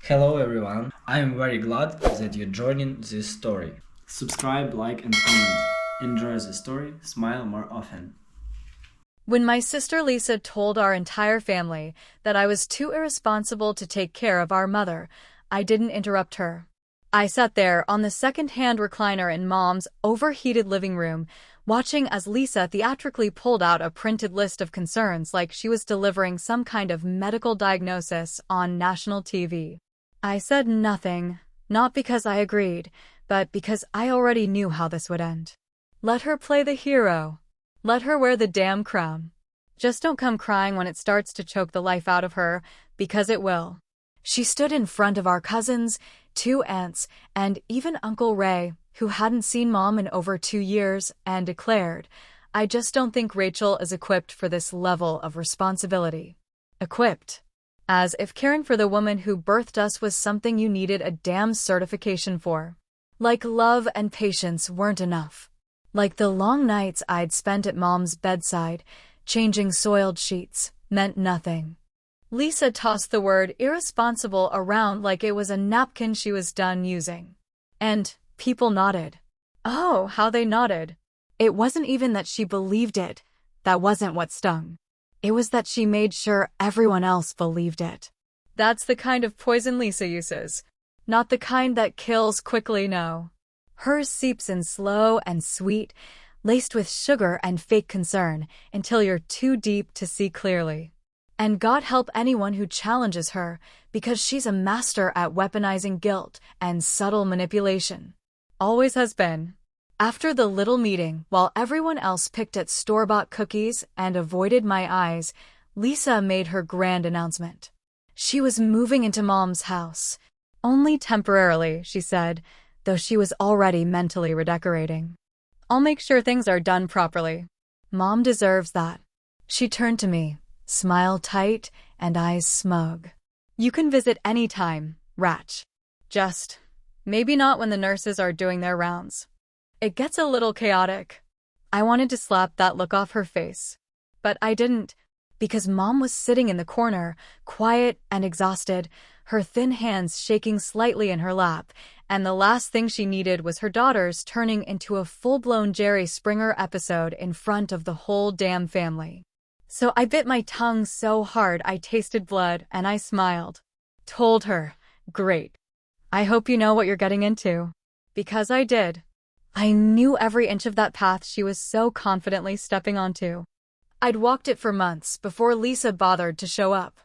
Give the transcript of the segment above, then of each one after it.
Hello everyone, I am very glad that you're joining this story. Subscribe, like and comment. Enjoy the story, smile more often. When my sister Lisa told our entire family that I was too irresponsible to take care of our mother, I didn't interrupt her. I sat there on the second-hand recliner in Mom's overheated living room, watching as Lisa theatrically pulled out a printed list of concerns like she was delivering some kind of medical diagnosis on national TV. I said nothing, not because I agreed, but because I already knew how this would end. Let her play the hero. Let her wear the damn crown. Just don't come crying when it starts to choke the life out of her, because it will. She stood in front of our cousins, 2 aunts, and even Uncle Ray, who hadn't seen Mom in over 2 years, and declared, "I just don't think Rachel is equipped for this level of responsibility." Equipped. As if caring for the woman who birthed us was something you needed a damn certification for. Like love and patience weren't enough. Like the long nights I'd spent at Mom's bedside, changing soiled sheets, meant nothing. Lisa tossed the word irresponsible around like it was a napkin she was done using. And people nodded. Oh, how they nodded. It wasn't even that she believed it. That wasn't what stung. It was that she made sure everyone else believed it. That's the kind of poison Lisa uses. Not the kind that kills quickly, no. Hers seeps in slow and sweet, laced with sugar and fake concern, until you're too deep to see clearly. And God help anyone who challenges her, because she's a master at weaponizing guilt and subtle manipulation. Always has been. After the little meeting, while everyone else picked at store-bought cookies and avoided my eyes, Lisa made her grand announcement. She was moving into Mom's house. Only temporarily, she said, though she was already mentally redecorating. I'll make sure things are done properly. Mom deserves that. She turned to me, smile tight and eyes smug. You can visit any time, Ratch. Just, maybe not when the nurses are doing their rounds. It gets a little chaotic. I wanted to slap that look off her face. But I didn't, because Mom was sitting in the corner, quiet and exhausted, her thin hands shaking slightly in her lap, and the last thing she needed was her daughters turning into a full-blown Jerry Springer episode in front of the whole damn family. So I bit my tongue so hard I tasted blood, and I smiled. Told her, "Great. I hope you know what you're getting into." Because I did. I knew every inch of that path she was so confidently stepping onto. I'd walked it for months before Lisa bothered to show up.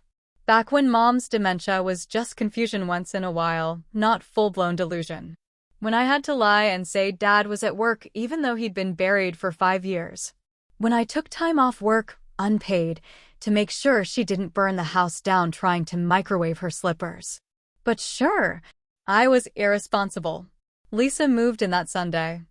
Back when Mom's dementia was just confusion once in a while, not full-blown delusion. When I had to lie and say Dad was at work even though he'd been buried for 5 years. When I took time off work, unpaid, to make sure she didn't burn the house down trying to microwave her slippers. But sure, I was irresponsible. Lisa moved in that Sunday.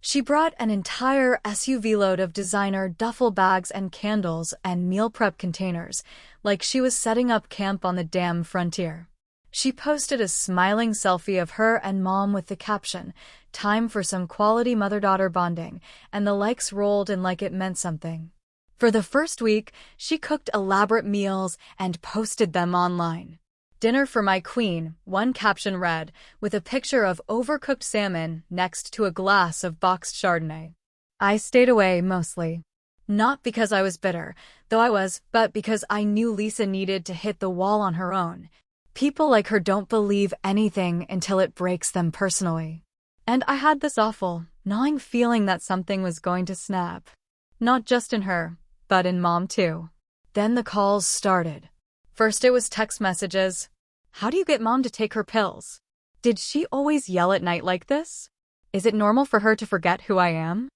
She brought an entire SUV load of designer duffel bags and candles and meal prep containers, like she was setting up camp on the damn frontier. She posted a smiling selfie of her and Mom with the caption, "Time for some quality mother-daughter bonding," and the likes rolled in like it meant something. For the first week, she cooked elaborate meals and posted them online. "Dinner for my queen," one caption read, with a picture of overcooked salmon next to a glass of boxed Chardonnay. I stayed away mostly. Not because I was bitter, though I was, but because I knew Lisa needed to hit the wall on her own. People like her don't believe anything until it breaks them personally. And I had this awful, gnawing feeling that something was going to snap. Not just in her, but in Mom too. Then the calls started. First it was text messages. "How do you get Mom to take her pills? Did she always yell at night like this? Is it normal for her to forget who I am?"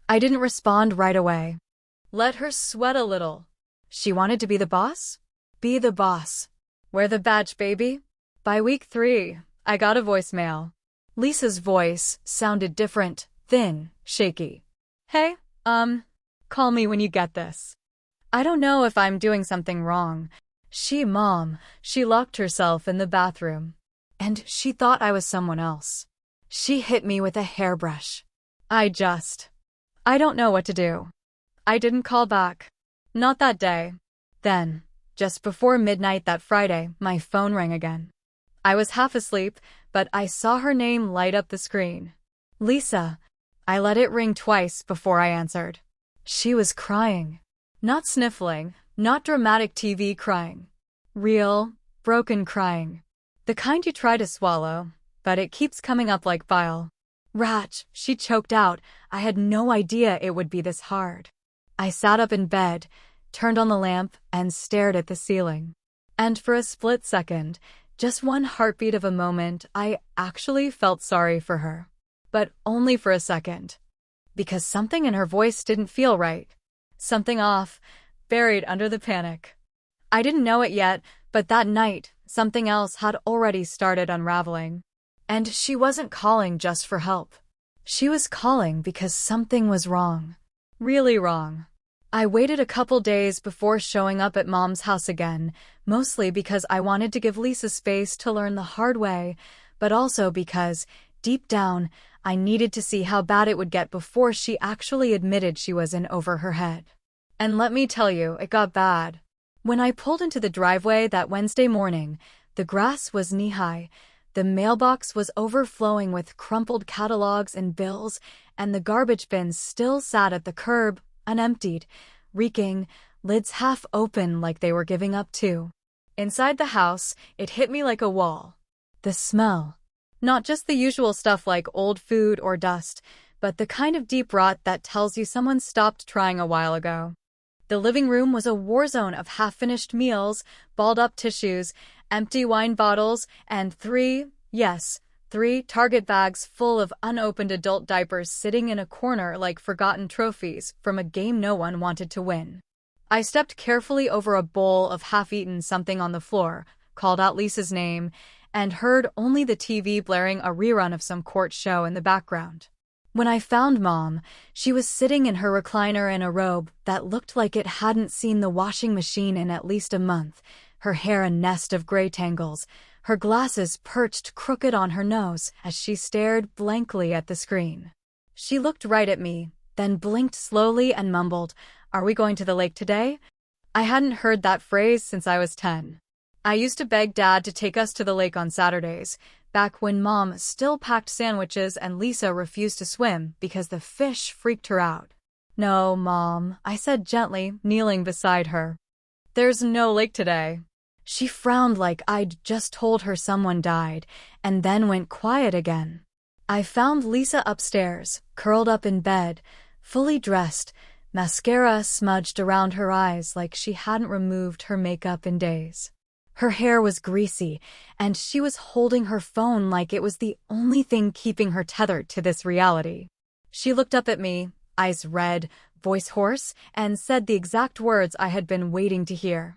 I didn't respond right away. Let her sweat a little. She wanted to be the boss? Be the boss. Wear the badge, baby. By week 3, I got a voicemail. Lisa's voice sounded different, thin, shaky. "Hey, call me when you get this. I don't know if I'm doing something wrong." Mom, she locked herself in the bathroom. And she thought I was someone else. She hit me with a hairbrush. I don't know what to do. I didn't call back. Not that day. Then, just before midnight that Friday, my phone rang again. I was half asleep, but I saw her name light up the screen. Lisa. I let it ring twice before I answered. She was crying. Not sniffling, not dramatic TV crying. Real, broken crying. The kind you try to swallow, but it keeps coming up like bile. Ratch, she choked out. I had no idea it would be this hard. I sat up in bed, turned on the lamp, and stared at the ceiling. And for a split second, just one heartbeat of a moment, I actually felt sorry for her. But only for a second. Because something in her voice didn't feel right. Something off, buried under the panic. I didn't know it yet, but that night, something else had already started unraveling. And she wasn't calling just for help. She was calling because something was wrong. Really wrong. I waited a couple days before showing up at Mom's house again, mostly because I wanted to give Lisa space to learn the hard way, but also because, deep down, I needed to see how bad it would get before she actually admitted she was in over her head. And let me tell you, it got bad. When I pulled into the driveway that Wednesday morning, the grass was knee-high, the mailbox was overflowing with crumpled catalogs and bills, and the garbage bins still sat at the curb, unemptied, reeking, lids half open like they were giving up too. Inside the house, it hit me like a wall. The smell. Not just the usual stuff like old food or dust, but the kind of deep rot that tells you someone stopped trying a while ago. The living room was a war zone of half-finished meals, balled-up tissues, empty wine bottles, and three Target bags full of unopened adult diapers sitting in a corner like forgotten trophies from a game no one wanted to win. I stepped carefully over a bowl of half-eaten something on the floor, called out Lisa's name, and heard only the TV blaring a rerun of some court show in the background. When I found Mom, she was sitting in her recliner in a robe that looked like it hadn't seen the washing machine in at least a month, her hair a nest of gray tangles, her glasses perched crooked on her nose as she stared blankly at the screen. She looked right at me, then blinked slowly and mumbled, "Are we going to the lake today?" I hadn't heard that phrase since I was 10. I used to beg Dad to take us to the lake on Saturdays, back when Mom still packed sandwiches and Lisa refused to swim because the fish freaked her out. "No, Mom," I said gently, kneeling beside her. "There's no lake today." She frowned like I'd just told her someone died, and then went quiet again. I found Lisa upstairs, curled up in bed, fully dressed, mascara smudged around her eyes like she hadn't removed her makeup in days. Her hair was greasy, and she was holding her phone like it was the only thing keeping her tethered to this reality. She looked up at me, eyes red, voice hoarse, and said the exact words I had been waiting to hear.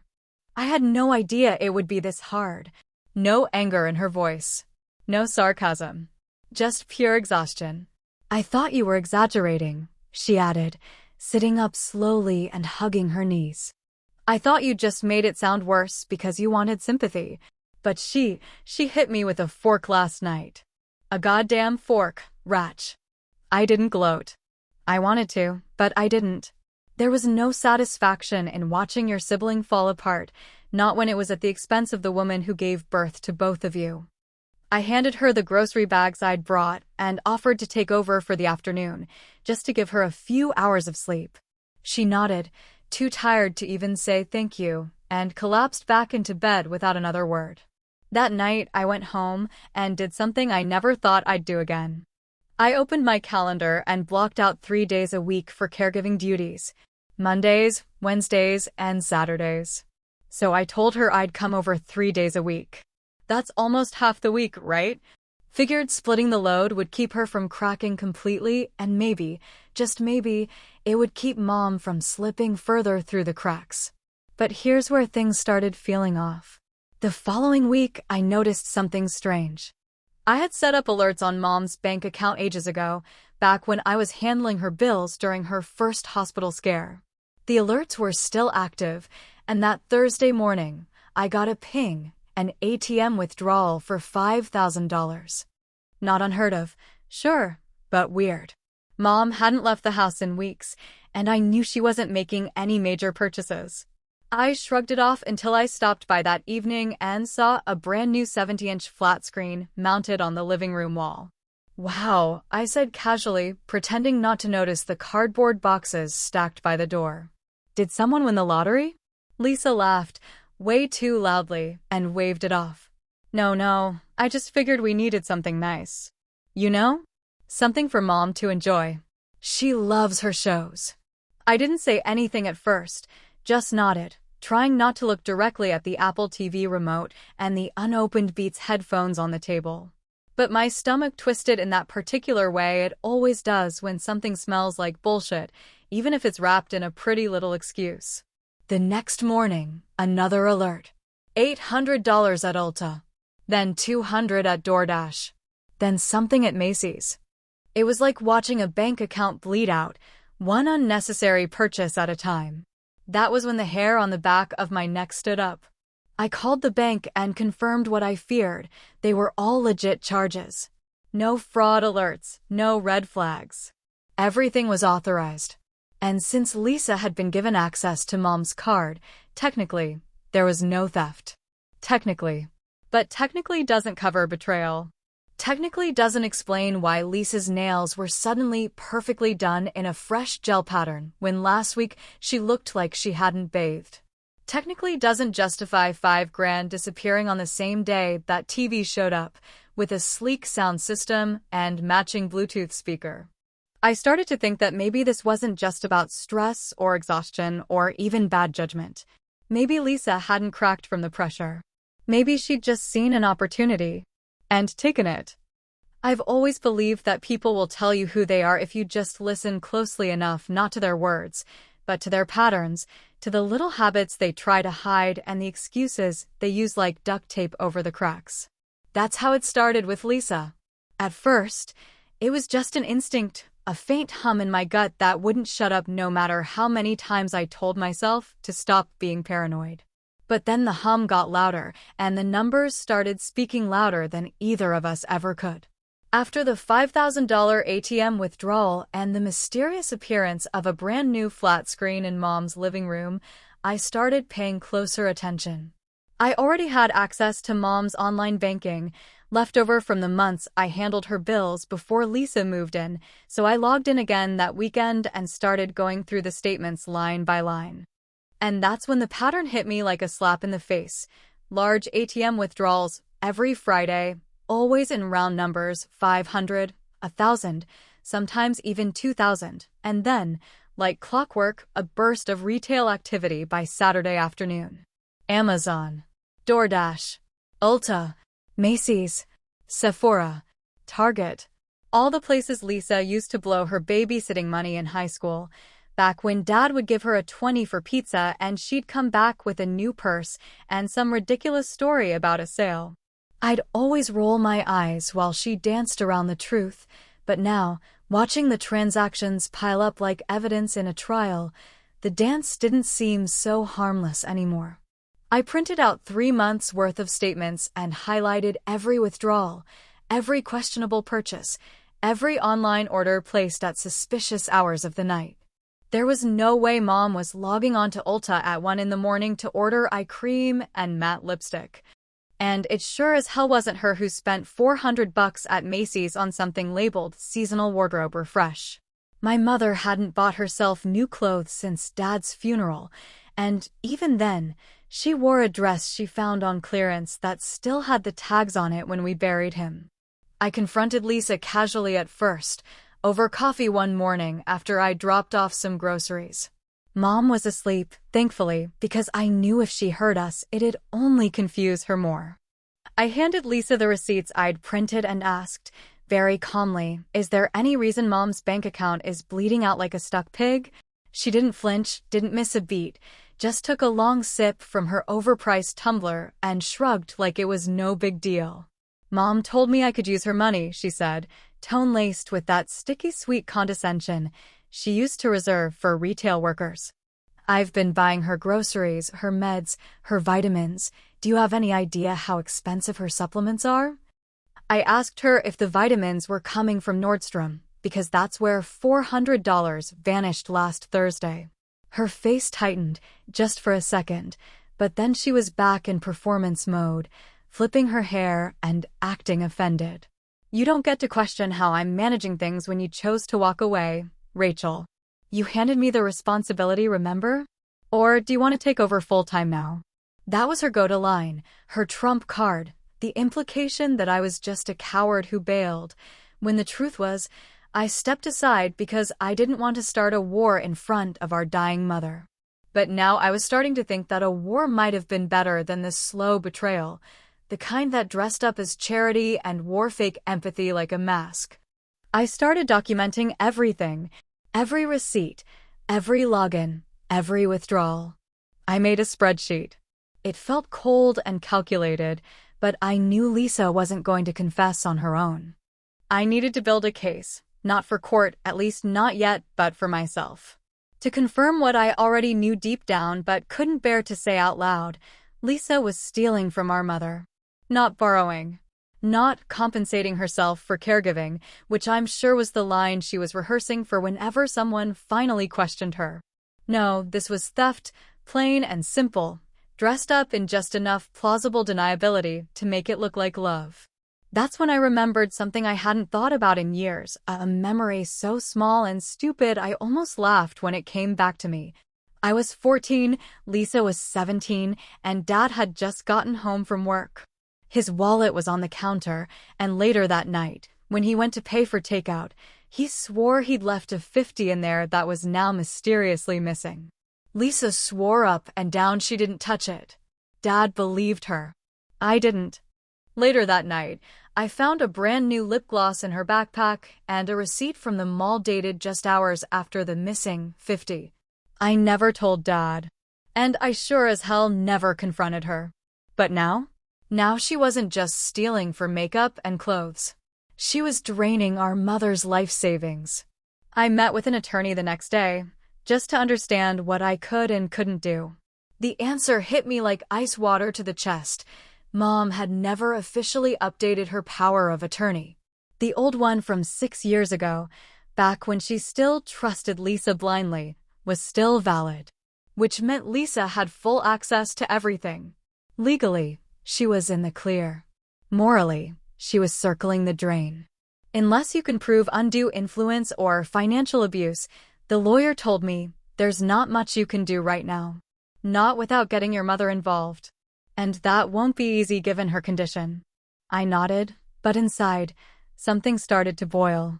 I had no idea it would be this hard. No anger in her voice. No sarcasm. Just pure exhaustion. "I thought you were exaggerating," she added, sitting up slowly and hugging her knees. "I thought you just made it sound worse because you wanted sympathy. But she hit me with a fork last night. A goddamn fork, Ratch." I didn't gloat. I wanted to, but I didn't. There was no satisfaction in watching your sibling fall apart, not when it was at the expense of the woman who gave birth to both of you. I handed her the grocery bags I'd brought and offered to take over for the afternoon, just to give her a few hours of sleep. She nodded, too tired to even say thank you, and collapsed back into bed without another word. That night, I went home and did something I never thought I'd do again. I opened my calendar and blocked out 3 days a week for caregiving duties. Mondays, Wednesdays, and Saturdays. So I told her I'd come over 3 days a week. That's almost half the week, right? Figured splitting the load would keep her from cracking completely, and maybe, just maybe, it would keep Mom from slipping further through the cracks. But here's where things started feeling off. The following week, I noticed something strange. I had set up alerts on Mom's bank account ages ago, back when I was handling her bills during her first hospital scare. The alerts were still active, and that Thursday morning, I got a ping, an ATM withdrawal for $5,000. Not unheard of, sure, but weird. Mom hadn't left the house in weeks, and I knew she wasn't making any major purchases. I shrugged it off until I stopped by that evening and saw a brand new 70-inch flat screen mounted on the living room wall. Wow, I said casually, pretending not to notice the cardboard boxes stacked by the door. Did someone win the lottery? Lisa laughed, way too loudly, and waved it off. No, I just figured we needed something nice. You know? Something for Mom to enjoy. She loves her shows. I didn't say anything at first, just nodded, trying not to look directly at the Apple TV remote and the unopened Beats headphones on the table. But my stomach twisted in that particular way it always does when something smells like bullshit, even if it's wrapped in a pretty little excuse. The next morning, another alert. $800 at Ulta. Then $200 at DoorDash. Then something at Macy's. It was like watching a bank account bleed out, one unnecessary purchase at a time. That was when the hair on the back of my neck stood up. I called the bank and confirmed what I feared. They were all legit charges. No fraud alerts, no red flags. Everything was authorized. And since Lisa had been given access to Mom's card, technically, there was no theft. Technically. But technically doesn't cover betrayal. Technically doesn't explain why Lisa's nails were suddenly perfectly done in a fresh gel pattern when last week she looked like she hadn't bathed. Technically doesn't justify $5,000 disappearing on the same day that TV showed up, with a sleek sound system and matching Bluetooth speaker. I started to think that maybe this wasn't just about stress or exhaustion or even bad judgment. Maybe Lisa hadn't cracked from the pressure. Maybe she'd just seen an opportunity and taken it. I've always believed that people will tell you who they are if you just listen closely enough, not to their words, but to their patterns, to the little habits they try to hide and the excuses they use like duct tape over the cracks. That's how it started with Lisa. At first, it was just an instinct, a faint hum in my gut that wouldn't shut up no matter how many times I told myself to stop being paranoid. But then the hum got louder, and the numbers started speaking louder than either of us ever could. After the $5,000 ATM withdrawal and the mysterious appearance of a brand new flat screen in Mom's living room, I started paying closer attention. I already had access to Mom's online banking, left over from the months I handled her bills before Lisa moved in, so I logged in again that weekend and started going through the statements line by line. And that's when the pattern hit me like a slap in the face. Large ATM withdrawals every Friday, always in round numbers, 500, 1,000, sometimes even 2,000, and then, like clockwork, a burst of retail activity by Saturday afternoon. Amazon, DoorDash, Ulta, Macy's, Sephora, Target, all the places Lisa used to blow her babysitting money in high school, back when Dad would give her a 20 for pizza and she'd come back with a new purse and some ridiculous story about a sale. I'd always roll my eyes while she danced around the truth, but now, watching the transactions pile up like evidence in a trial, the dance didn't seem so harmless anymore. I printed out 3 months' worth of statements and highlighted every withdrawal, every questionable purchase, every online order placed at suspicious hours of the night. There was no way Mom was logging on to Ulta at 1 in the morning to order eye cream and matte lipstick. And it sure as hell wasn't her who spent $400 at Macy's on something labeled seasonal wardrobe refresh. My mother hadn't bought herself new clothes since Dad's funeral, and even then, she wore a dress she found on clearance that still had the tags on it when we buried him. I confronted Lisa casually at first, over coffee one morning after I dropped off some groceries. Mom was asleep, thankfully, because I knew if she heard us, it'd only confuse her more. I handed Lisa the receipts I'd printed and asked, very calmly, is there any reason Mom's bank account is bleeding out like a stuck pig? She didn't flinch, didn't miss a beat, just took a long sip from her overpriced tumbler and shrugged like it was no big deal. Mom told me I could use her money, she said, tone-laced with that sticky sweet condescension she used to reserve for retail workers. I've been buying her groceries, her meds, her vitamins. Do you have any idea how expensive her supplements are? I asked her if the vitamins were coming from Nordstrom, because that's where $400 vanished last Thursday. Her face tightened, just for a second, but then she was back in performance mode, flipping her hair and acting offended. You don't get to question how I'm managing things when you chose to walk away, Rachel. You handed me the responsibility, remember? Or do you want to take over full-time now? That was her go-to line, her trump card, the implication that I was just a coward who bailed, when the truth was, I stepped aside because I didn't want to start a war in front of our dying mother. But now I was starting to think that a war might have been better than this slow betrayal, the kind that dressed up as charity and wore fake empathy like a mask. I started documenting everything, every receipt, every login, every withdrawal. I made a spreadsheet. It felt cold and calculated, but I knew Lisa wasn't going to confess on her own. I needed to build a case, not for court, at least not yet, but for myself. To confirm what I already knew deep down but couldn't bear to say out loud, Lisa was stealing from our mother. Not borrowing. Not compensating herself for caregiving, which I'm sure was the line she was rehearsing for whenever someone finally questioned her. No, this was theft, plain and simple, dressed up in just enough plausible deniability to make it look like love. That's when I remembered something I hadn't thought about in years, a memory so small and stupid I almost laughed when it came back to me. I was 14, Lisa was 17, and Dad had just gotten home from work. His wallet was on the counter, and later that night, when he went to pay for takeout, he swore he'd left a $50 in there that was now mysteriously missing. Lisa swore up and down she didn't touch it. Dad believed her. I didn't. Later that night, I found a brand new lip gloss in her backpack and a receipt from the mall dated just hours after the missing $50. I never told Dad. And I sure as hell never confronted her. But now? Now she wasn't just stealing for makeup and clothes. She was draining our mother's life savings. I met with an attorney the next day, just to understand what I could and couldn't do. The answer hit me like ice water to the chest. Mom had never officially updated her power of attorney. The old one from 6 years ago, back when she still trusted Lisa blindly, was still valid, which meant Lisa had full access to everything. Legally, she was in the clear. Morally, she was circling the drain. Unless you can prove undue influence or financial abuse, the lawyer told me, there's not much you can do right now. Not without getting your mother involved. And that won't be easy given her condition. I nodded, but inside, something started to boil.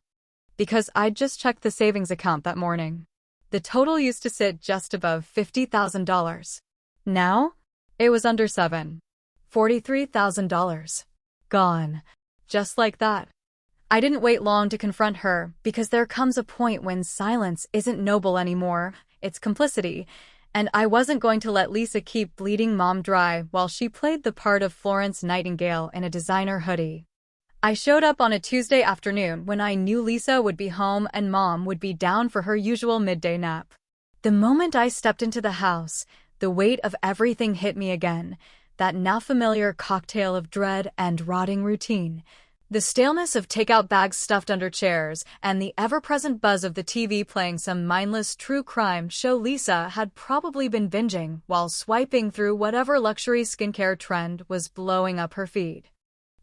Because I'd just checked the savings account that morning. The total used to sit just above $50,000. Now, it was under $43,000. Gone. Just like that. I didn't wait long to confront her, because there comes a point when silence isn't noble anymore, it's complicity, and I wasn't going to let Lisa keep bleeding Mom dry while she played the part of Florence Nightingale in a designer hoodie. I showed up on a Tuesday afternoon when I knew Lisa would be home and Mom would be down for her usual midday nap. The moment I stepped into the house, the weight of everything hit me again, that now familiar cocktail of dread and rotting routine. The staleness of takeout bags stuffed under chairs and the ever-present buzz of the TV playing some mindless true crime show Lisa had probably been binging while swiping through whatever luxury skincare trend was blowing up her feed.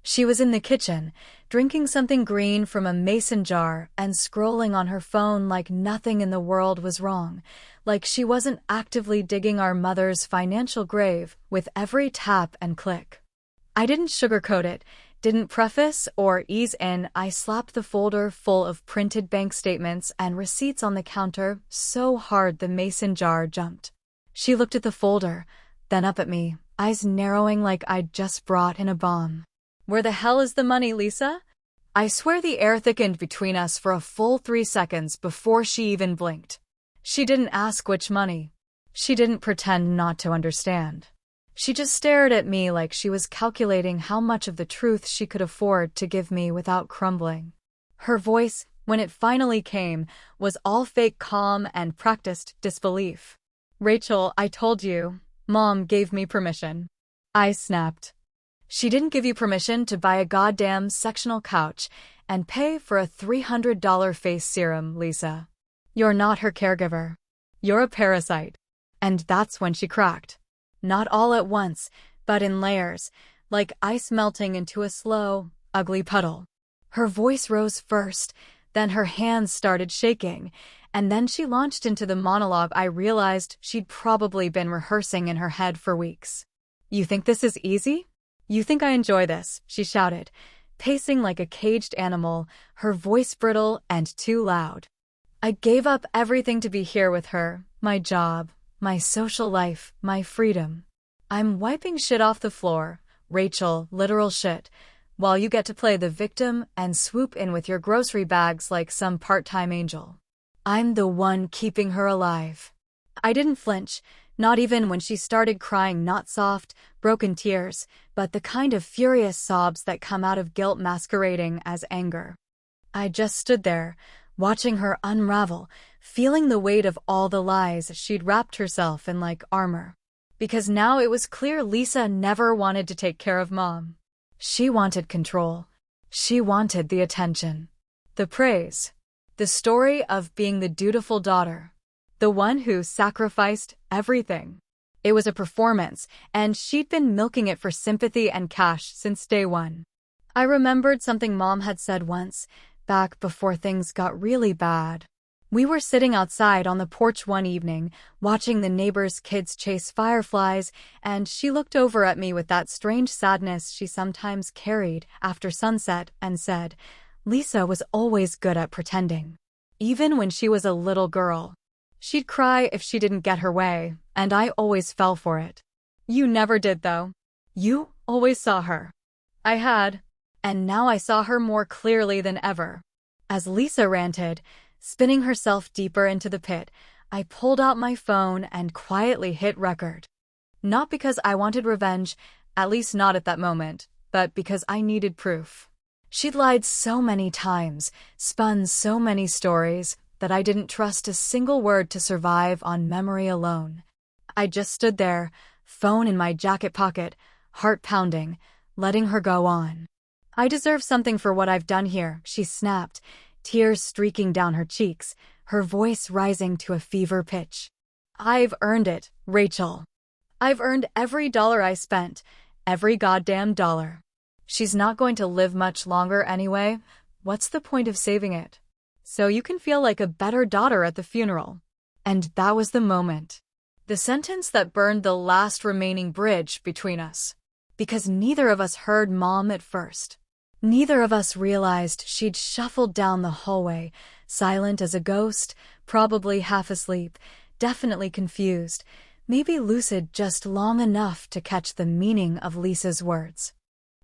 She was in the kitchen, drinking something green from a mason jar and scrolling on her phone like nothing in the world was wrong, like she wasn't actively digging our mother's financial grave with every tap and click. I didn't sugarcoat it, didn't preface or ease in. I slapped the folder full of printed bank statements and receipts on the counter so hard the mason jar jumped. She looked at the folder, then up at me, eyes narrowing like I'd just brought in a bomb. Where the hell is the money, Lisa? I swear the air thickened between us for a full 3 seconds before she even blinked. She didn't ask which money. She didn't pretend not to understand. She just stared at me like she was calculating how much of the truth she could afford to give me without crumbling. Her voice, when it finally came, was all fake calm and practiced disbelief. Rachel, I told you. Mom gave me permission. I snapped. She didn't give you permission to buy a goddamn sectional couch and pay for a $300 face serum, Lisa. You're not her caregiver. You're a parasite. And that's when she cracked. Not all at once, but in layers, like ice melting into a slow, ugly puddle. Her voice rose first, then her hands started shaking, and then she launched into the monologue I realized she'd probably been rehearsing in her head for weeks. You think this is easy? You think I enjoy this? She shouted, pacing like a caged animal, her voice brittle and too loud. I gave up everything to be here with her, my job, my social life, my freedom. I'm wiping shit off the floor, Rachel, literal shit, while you get to play the victim and swoop in with your grocery bags like some part-time angel. I'm the one keeping her alive. I didn't flinch, not even when she started crying not soft, broken tears, but the kind of furious sobs that come out of guilt masquerading as anger. I just stood there, watching her unravel, feeling the weight of all the lies she'd wrapped herself in like armor. Because now it was clear Lisa never wanted to take care of Mom. She wanted control. She wanted the attention. The praise. The story of being the dutiful daughter. The one who sacrificed everything. It was a performance, and she'd been milking it for sympathy and cash since day one. I remembered something Mom had said once, back before things got really bad. We were sitting outside on the porch one evening, watching the neighbors' kids chase fireflies, and she looked over at me with that strange sadness she sometimes carried after sunset and said, Lisa was always good at pretending. Even when she was a little girl. She'd cry if she didn't get her way, and I always fell for it. You never did, though. You always saw her. I had, and now I saw her more clearly than ever. As Lisa ranted, spinning herself deeper into the pit, I pulled out my phone and quietly hit record. Not because I wanted revenge, at least not at that moment, but because I needed proof. She'd lied so many times, spun so many stories, that I didn't trust a single word to survive on memory alone. I just stood there, phone in my jacket pocket, heart pounding, letting her go on. I deserve something for what I've done here, she snapped, tears streaking down her cheeks, her voice rising to a fever pitch. I've earned it, Rachel. I've earned every dollar I spent, every goddamn dollar. She's not going to live much longer anyway. What's the point of saving it? So you can feel like a better daughter at the funeral. And that was the moment. The sentence that burned the last remaining bridge between us. Because neither of us heard Mom at first. Neither of us realized she'd shuffled down the hallway, silent as a ghost, probably half asleep, definitely confused, maybe lucid just long enough to catch the meaning of Lisa's words.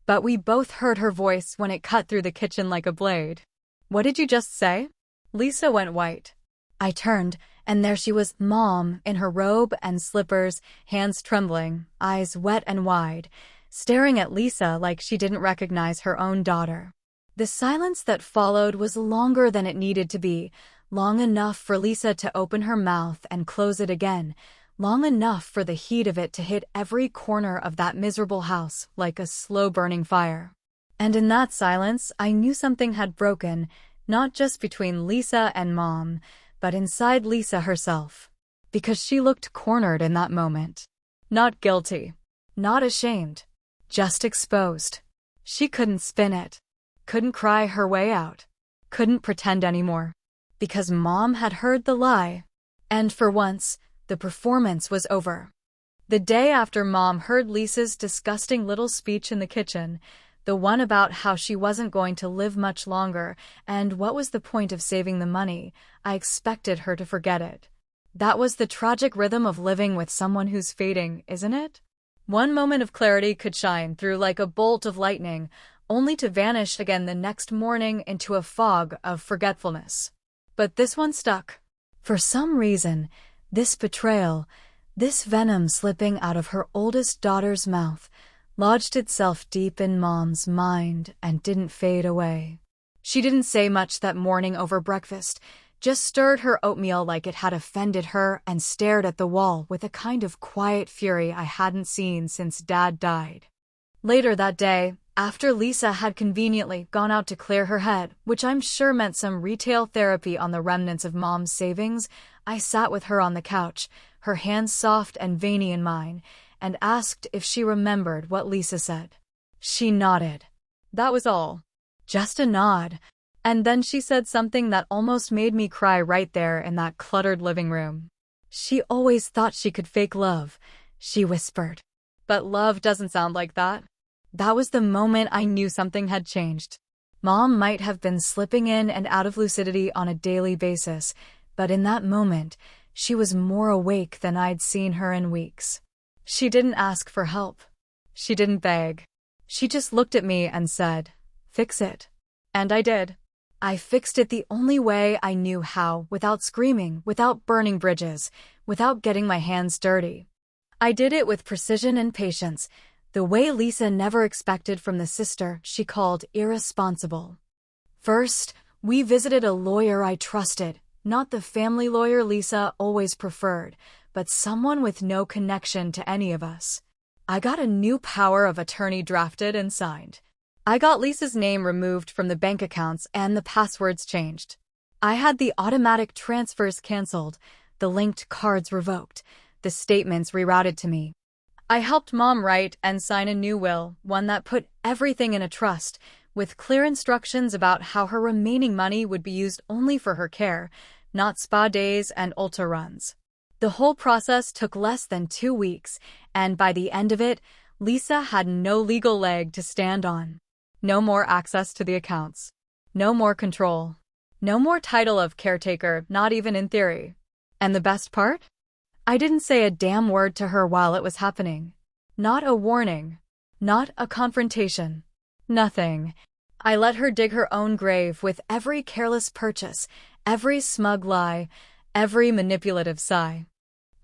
But we both heard her voice when it cut through the kitchen like a blade. What did you just say? Lisa went white. I turned, and there she was, Mom, in her robe and slippers, hands trembling, eyes wet and wide, staring at Lisa like she didn't recognize her own daughter. The silence that followed was longer than it needed to be, long enough for Lisa to open her mouth and close it again, long enough for the heat of it to hit every corner of that miserable house like a slow-burning fire. And in that silence, I knew something had broken, not just between Lisa and Mom, but inside Lisa herself. Because she looked cornered in that moment. Not guilty. Not ashamed. Just exposed. She couldn't spin it. Couldn't cry her way out. Couldn't pretend anymore. Because Mom had heard the lie. And for once, the performance was over. The day after Mom heard Lisa's disgusting little speech in the kitchen, the one about how she wasn't going to live much longer and what was the point of saving the money, I expected her to forget it. That was the tragic rhythm of living with someone who's fading, isn't it? One moment of clarity could shine through like a bolt of lightning, only to vanish again the next morning into a fog of forgetfulness. But this one stuck. For some reason, this betrayal, this venom slipping out of her oldest daughter's mouth, lodged itself deep in Mom's mind and didn't fade away. She didn't say much that morning over breakfast, just stirred her oatmeal like it had offended her and stared at the wall with a kind of quiet fury I hadn't seen since Dad died. Later that day, After Lisa had conveniently gone out to clear her head, which I'm sure meant some retail therapy on the remnants of Mom's savings, I sat with her on the couch, her hands soft and veiny in mine, and asked if she remembered what Lisa said. She nodded. That was all. Just a nod. And then she said something that almost made me cry right there in that cluttered living room. She always thought she could fake love, she whispered. But love doesn't sound like that. That was the moment I knew something had changed. Mom might have been slipping in and out of lucidity on a daily basis, but in that moment, she was more awake than I'd seen her in weeks. She didn't ask for help. She didn't beg. She just looked at me and said, "Fix it." And I did. I fixed it the only way I knew how, without screaming, without burning bridges, without getting my hands dirty. I did it with precision and patience, the way Lisa never expected from the sister she called irresponsible. First, we visited a lawyer I trusted, not the family lawyer Lisa always preferred, but someone with no connection to any of us. I got a new power of attorney drafted and signed. I got Lisa's name removed from the bank accounts and the passwords changed. I had the automatic transfers canceled, the linked cards revoked, the statements rerouted to me. I helped Mom write and sign a new will, one that put everything in a trust, with clear instructions about how her remaining money would be used only for her care, not spa days and Ulta runs. The whole process took less than 2 weeks, and by the end of it, Lisa had no legal leg to stand on. No more access to the accounts. No more control. No more title of caretaker, not even in theory. And the best part? I didn't say a damn word to her while it was happening. Not a warning. Not a confrontation. Nothing. I let her dig her own grave with every careless purchase, every smug lie, every manipulative sigh.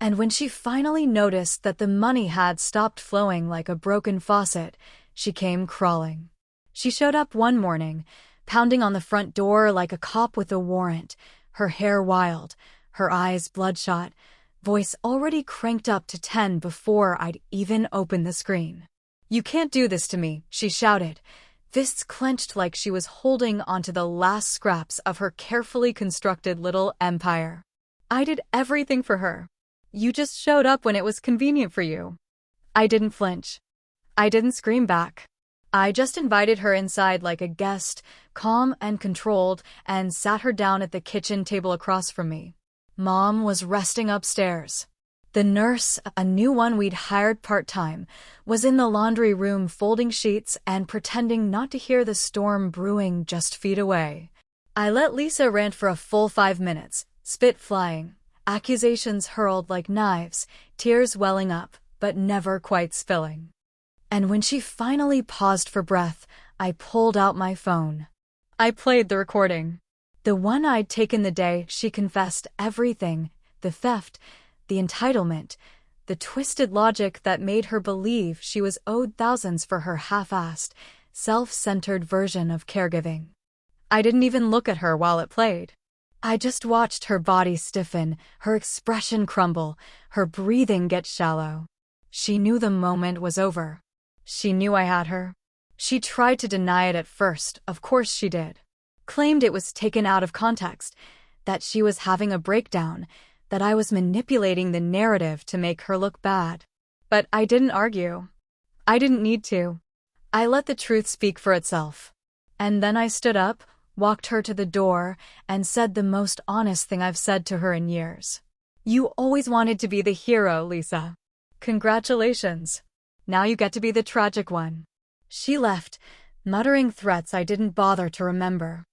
And when she finally noticed that the money had stopped flowing like a broken faucet, she came crawling. She showed up one morning, pounding on the front door like a cop with a warrant, her hair wild, her eyes bloodshot, voice already cranked up to 10 before I'd even opened the screen. "You can't do this to me," she shouted, fists clenched like she was holding onto the last scraps of her carefully constructed little empire. "I did everything for her. You just showed up when it was convenient for you." I didn't flinch. I didn't scream back. I just invited her inside like a guest, calm and controlled, and sat her down at the kitchen table across from me. Mom was resting upstairs. The nurse, a new one we'd hired part-time, was in the laundry room folding sheets and pretending not to hear the storm brewing just feet away. I let Lisa rant for a full 5 minutes, spit flying, accusations hurled like knives, tears welling up, but never quite spilling. And when she finally paused for breath, I pulled out my phone. I played the recording. The one I'd taken the day she confessed everything, the theft, the entitlement, the twisted logic that made her believe she was owed thousands for her half-assed, self-centered version of caregiving. I didn't even look at her while it played. I just watched her body stiffen, her expression crumble, her breathing get shallow. She knew the moment was over. She knew I had her. She tried to deny it at first, of course she did. Claimed it was taken out of context, that she was having a breakdown, that I was manipulating the narrative to make her look bad. But I didn't argue. I didn't need to. I let the truth speak for itself. And then I stood up, walked her to the door, and said the most honest thing I've said to her in years. "You always wanted to be the hero, Lisa. Congratulations. Now you get to be the tragic one." She left, muttering threats I didn't bother to remember.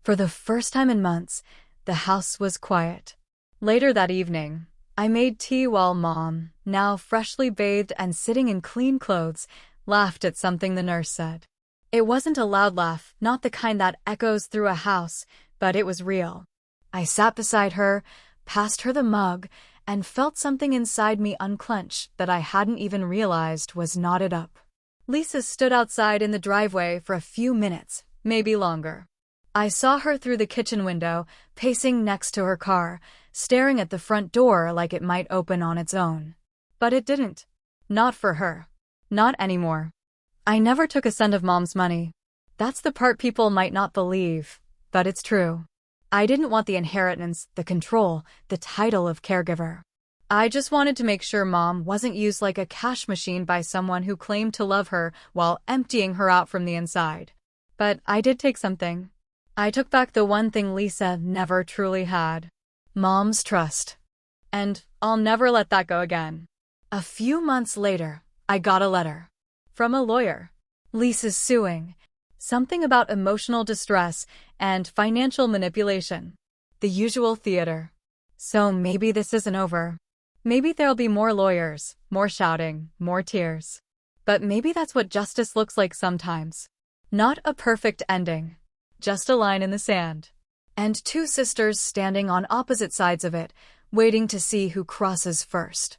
For the first time in months, the house was quiet. Later that evening, I made tea while Mom, now freshly bathed and sitting in clean clothes, laughed at something the nurse said. It wasn't a loud laugh, not the kind that echoes through a house, but it was real. I sat beside her, passed her the mug, and felt something inside me unclench that I hadn't even realized was knotted up. Lisa stood outside in the driveway for a few minutes, maybe longer. I saw her through the kitchen window, pacing next to her car, staring at the front door like it might open on its own. But it didn't. Not for her. Not anymore. I never took a cent of Mom's money. That's the part people might not believe, but it's true. I didn't want the inheritance, the control, the title of caregiver. I just wanted to make sure Mom wasn't used like a cash machine by someone who claimed to love her while emptying her out from the inside. But I did take something. I took back the one thing Lisa never truly had. Mom's trust. And I'll never let that go again. A few months later, I got a letter. From a lawyer. Lisa's suing. Something about emotional distress and financial manipulation. The usual theater. So maybe this isn't over. Maybe there'll be more lawyers, more shouting, more tears. But maybe that's what justice looks like sometimes. Not a perfect ending. Just a line in the sand. And two sisters standing on opposite sides of it, waiting to see who crosses first.